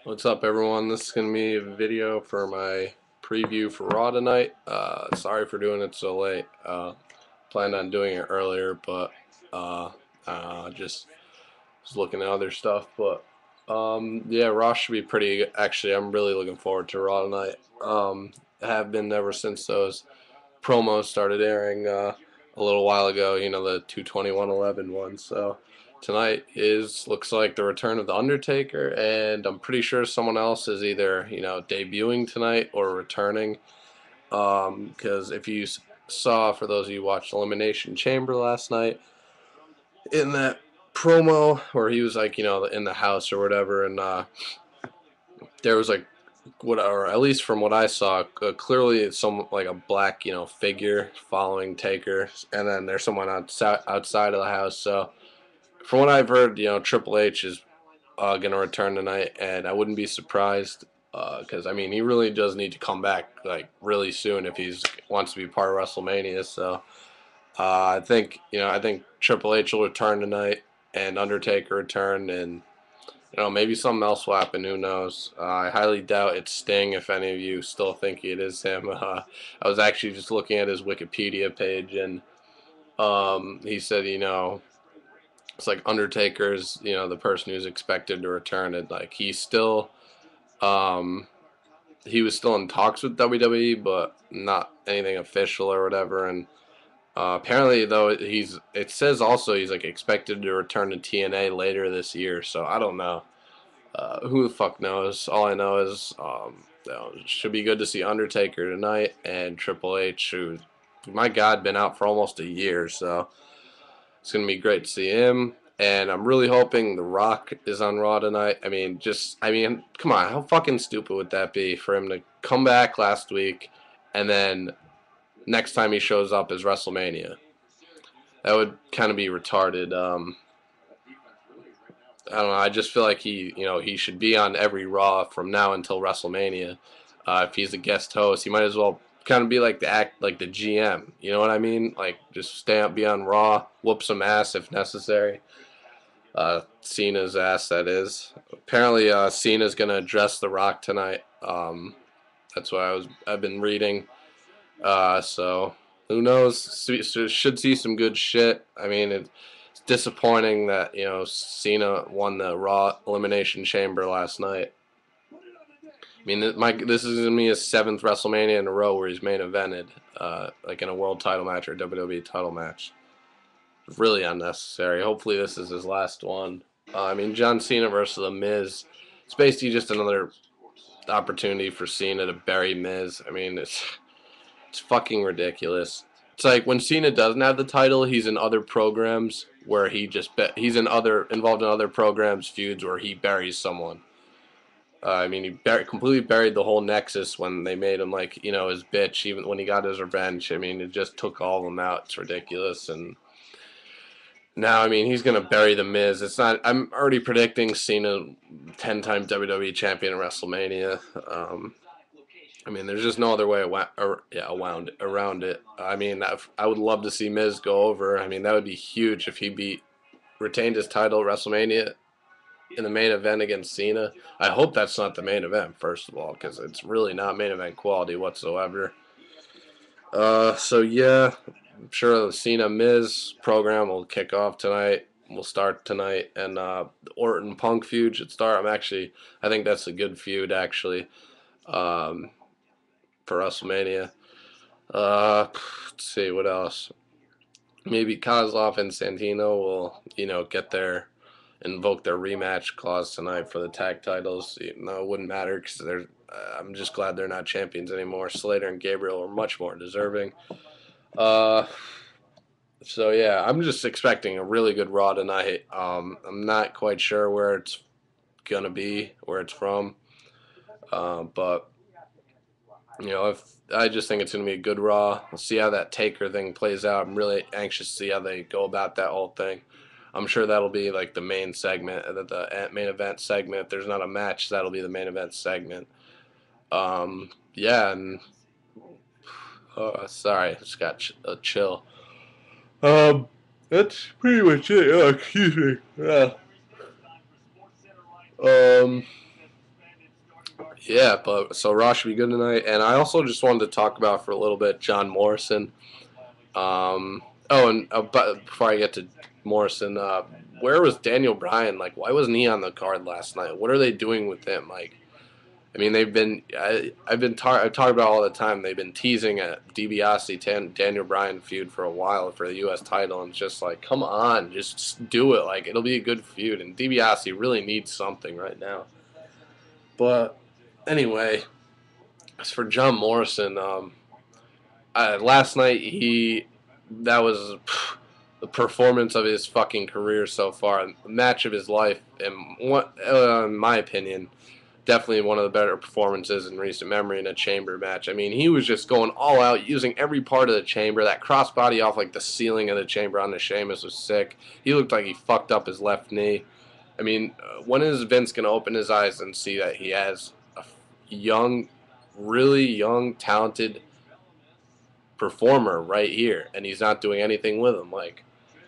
What's up, everyone? This is going to be a video for my preview for Raw tonight. Sorry for doing it so late. Planned on doing it earlier, but just was looking at other stuff. But yeah, Raw should be pretty good. Actually, I'm really looking forward to Raw tonight. I have been ever since those promos started airing a little while ago. You know, the 22111 one. So tonight is looks like the return of the Undertaker, and I'm pretty sure someone else is either debuting tonight or returning. Because if you saw, for those of you who watched Elimination Chamber last night, in that promo where he was like in the house or whatever, and there was like what, or at least from what I saw, clearly it's some like a black figure following Taker, and then there's someone outside of the house. So from what I've heard, Triple H is gonna return tonight, and I wouldn't be surprised because I mean he really does need to come back like really soon if he's wants to be part of WrestleMania. So I think Triple H will return tonight, and Undertaker return, and maybe something else will happen. Who knows? I highly doubt it's Sting. If any of you still think it is him, I was actually just looking at his Wikipedia page, and he said, it's like Undertaker's, the person who's expected to return. And like um, he was still in talks with WWE, but not anything official or whatever. And apparently, though, it says also he's like expected to return to TNA later this year. So I don't know. Who the fuck knows? All I know is it should be good to see Undertaker tonight and Triple H, who, my God, been out for almost a year. So it's gonna be great to see him. And I'm really hoping The Rock is on Raw tonight. I mean, come on, how fucking stupid would that be for him to come back last week and then next time he shows up is WrestleMania? That would kind of be retarded. I don't know. I just feel like he should be on every Raw from now until WrestleMania. If he's a guest host, he might as well kind of be like the GM. You know what I mean? Like just stay up, be on Raw, whoop some ass if necessary. Cena's ass, that is. Apparently, Cena's gonna address The Rock tonight. That's what I've been reading. So who knows? Should see some good shit. I mean, it's disappointing that Cena won the Raw Elimination Chamber last night. I mean, this is gonna be his seventh WrestleMania in a row where he's main evented, like in a world title match or WWE title match. Really unnecessary. Hopefully, this is his last one. I mean, John Cena versus The Miz. It's basically just another opportunity for Cena to bury Miz. I mean, it's fucking ridiculous. It's like when Cena doesn't have the title, he's in other programs where he's involved in other programs feuds where he buries someone. I mean, completely buried the whole Nexus when they made him like his bitch. Even when he got his revenge, I mean, it just took all of them out. It's ridiculous. And now, I mean, he's gonna bury the Miz. It's not. I'm already predicting Cena 10-time WWE champion in WrestleMania. I mean, there's just no other way around it. I mean, I would love to see Miz go over. I mean, that would be huge if he retained his title at WrestleMania in the main event against Cena. I hope that's not the main event, first of all, because it's really not main event quality whatsoever. So yeah, I'm sure the Cena Miz program will kick off tonight. Will start tonight, and the Orton Punk feud should start. I think that's a good feud actually. Um, for WrestleMania. Let's see what else. Maybe Kozlov and Santino will, invoke their rematch clause tonight for the tag titles. It wouldn't matter because they're. I'm just glad they're not champions anymore. Slater and Gabriel are much more deserving. Uh, so yeah, I'm just expecting a really good Raw tonight. I'm not quite sure where it's gonna be, where it's from, but if I just think it's going to be a good Raw. We'll see how that Taker thing plays out. I'm really anxious to see how they go about that whole thing. I'm sure that'll be like the main segment, the main event segment. If there's not a match, that'll be the main event segment. Yeah, and sorry, I just got a chill. Um, that's pretty much it. Oh, excuse me. Yeah. Um, Yeah, but so Raw should be good tonight. And I also just wanted to talk about for a little bit John Morrison. And but before I get to Morrison, where was Daniel Bryan? Like, why wasn't he on the card last night? What are they doing with him? Like, I mean, I've talked about all the time. They've been teasing a DiBiase Daniel Bryan feud for a while for the U.S. title, and it's just like, come on, just do it. Like, it'll be a good feud, and DiBiase really needs something right now. But anyway, as for John Morrison, last night that was the performance of his fucking career so far, the match of his life, and what, in my opinion, definitely one of the better performances in recent memory in a chamber match. I mean, he was just going all out, using every part of the chamber. That crossbody off like the ceiling of the chamber on the Sheamus was sick. He looked like he fucked up his left knee. I mean, when is Vince gonna open his eyes and see that he has a young, really young, talented performer right here, and he's not doing anything with him? Like,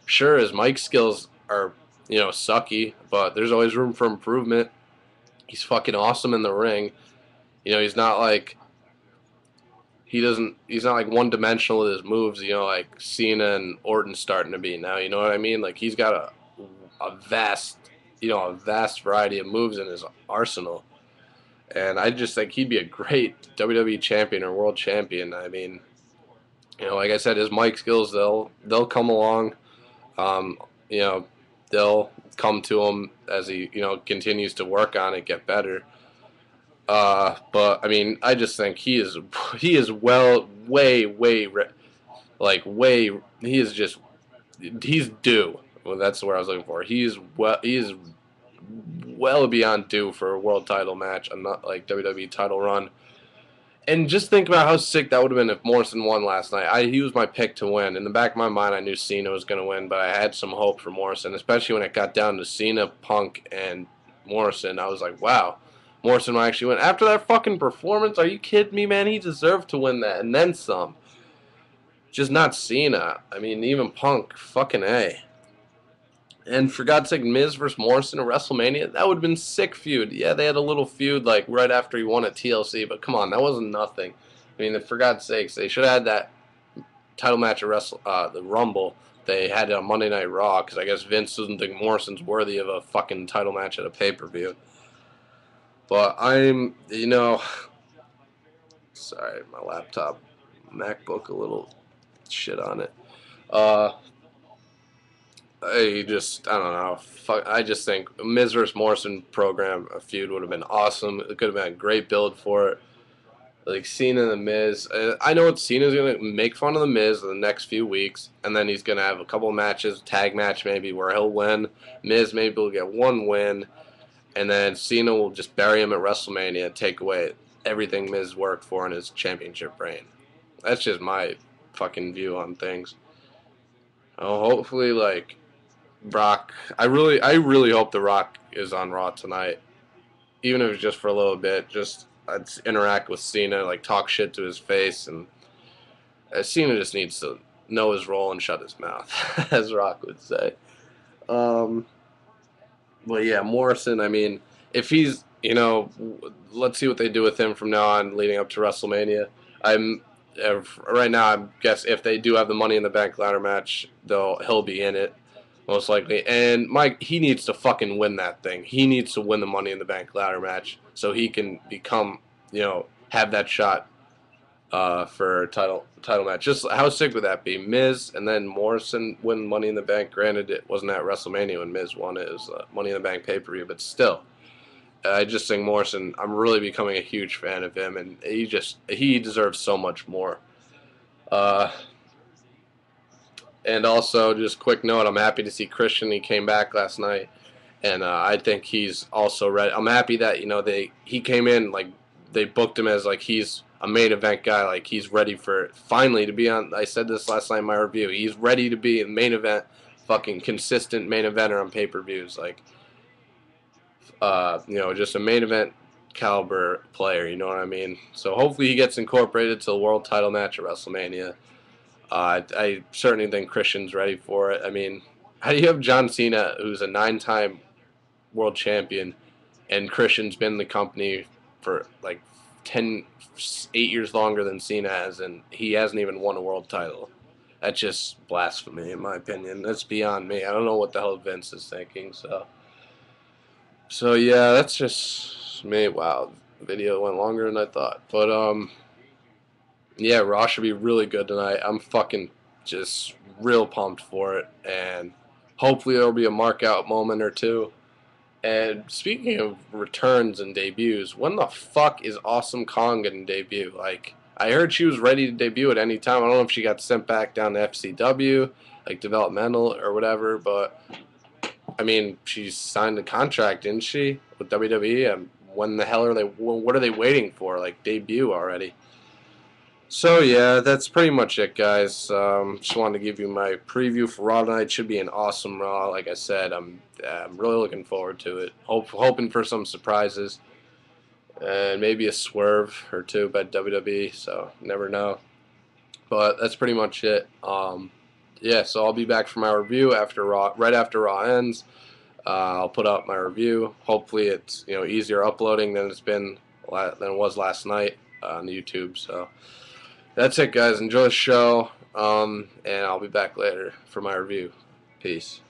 sure, his mic skills are sucky, but there's always room for improvement. He's fucking awesome in the ring. He's not like he's not like one dimensional with his moves. Like Cena and Orton starting to be now. You know what I mean? Like he's got a vast a vast variety of moves in his arsenal, and I just think he'd be a great WWE champion or world champion. I mean, like I said, his mic skills they'll come along. Um, you know, they'll come to him as he continues to work on it, get better. But I mean, I just think he is well way he is just he's due. Well, that's where I was looking for. He is well beyond due for a world title match, and not like WWE title run. And just think about how sick that would have been if Morrison won last night. He was my pick to win. In the back of my mind, I knew Cena was going to win, but I had some hope for Morrison, especially when it got down to Cena, Punk, and Morrison. I was like, wow, Morrison will actually win. After that fucking performance, are you kidding me, man? He deserved to win that, and then some. Just not Cena. I mean, even Punk, fucking A. And for God's sake, Miz versus Morrison at WrestleMania, that would have been sick feud. Yeah, they had a little feud like right after he won at TLC, but come on, that wasn't nothing. I mean, for God's sakes, they should have had that title match at the Rumble. They had it on Monday Night Raw because I guess Vince doesn't think Morrison's worthy of a fucking title match at a pay-per-view. But sorry, my laptop, MacBook, a little shit on it. Uh, I don't know. I just think Miz vs. Morrison program a feud would have been awesome. It could have been a great build for it. Like Cena and the Miz. I know what Cena's gonna make fun of the Miz in the next few weeks, and then he's gonna have a couple of matches, tag match maybe, where he'll win. Miz maybe will get one win, and then Cena will just bury him at WrestleMania and take away everything Miz worked for in his championship reign. That's just my fucking view on things. Hopefully, like Brock. I really hope The Rock is on Raw tonight, even if it's just for a little bit. Just I'd interact with Cena, like talk shit to his face, and Cena just needs to know his role and shut his mouth, as Rock would say. Um, but yeah, Morrison. I mean, if he's let's see what they do with him from now on, leading up to WrestleMania. Right now. I guess if they do have the Money in the Bank ladder match, he'll be in it most likely. And Mike, he needs to fucking win that thing. He needs to win the Money in the Bank ladder match so he can become, have that shot for title match. Just how sick would that be? Miz and then Morrison win Money in the Bank. Granted, it wasn't at WrestleMania when Miz won it. It was Money in the Bank pay-per-view, but still. I just think Morrison, I'm really becoming a huge fan of him, and he deserves so much more. Uh, and also, just quick note, I'm happy to see Christian. He came back last night, and I think he's also ready. I'm happy that he came in like they booked him as like he's a main event guy, like he's ready for finally to be on. I said this last night in my review. He's ready to be a main event, fucking consistent main eventer on pay-per-views, like just a main event caliber player. You know what I mean? So hopefully he gets incorporated to the world title match at WrestleMania. I certainly think Christian's ready for it. I mean, how do you have John Cena, who's a 9-time world champion, and Christian's been in the company for like 10, 8 years longer than Cena has, and he hasn't even won a world title. That's just blasphemy, in my opinion. That's beyond me. I don't know what the hell Vince is thinking. So yeah, that's just me. Wow, the video went longer than I thought. But yeah, Raw should be really good tonight. I'm fucking just real pumped for it, and hopefully there'll be a mark out moment or two. And speaking of returns and debuts, when the fuck is Awesome Kong going to debut? Like, I heard she was ready to debut at any time. I don't know if she got sent back down to FCW, like developmental or whatever, but I mean, she signed a contract, didn't she, with WWE? And when the hell are they? What are they waiting for? Like, debut already? So yeah, that's pretty much it, guys. Just wanted to give you my preview for Raw tonight. Should be an awesome Raw. Like I said, I'm really looking forward to it. Hoping for some surprises and maybe a swerve or two by WWE. So never know. But that's pretty much it. Yeah, so I'll be back for my review after Raw, right after Raw ends. I'll put out my review. Hopefully, it's easier uploading than than it was last night on YouTube. So. That's it, guys. Enjoy the show, and I'll be back later for my review. Peace.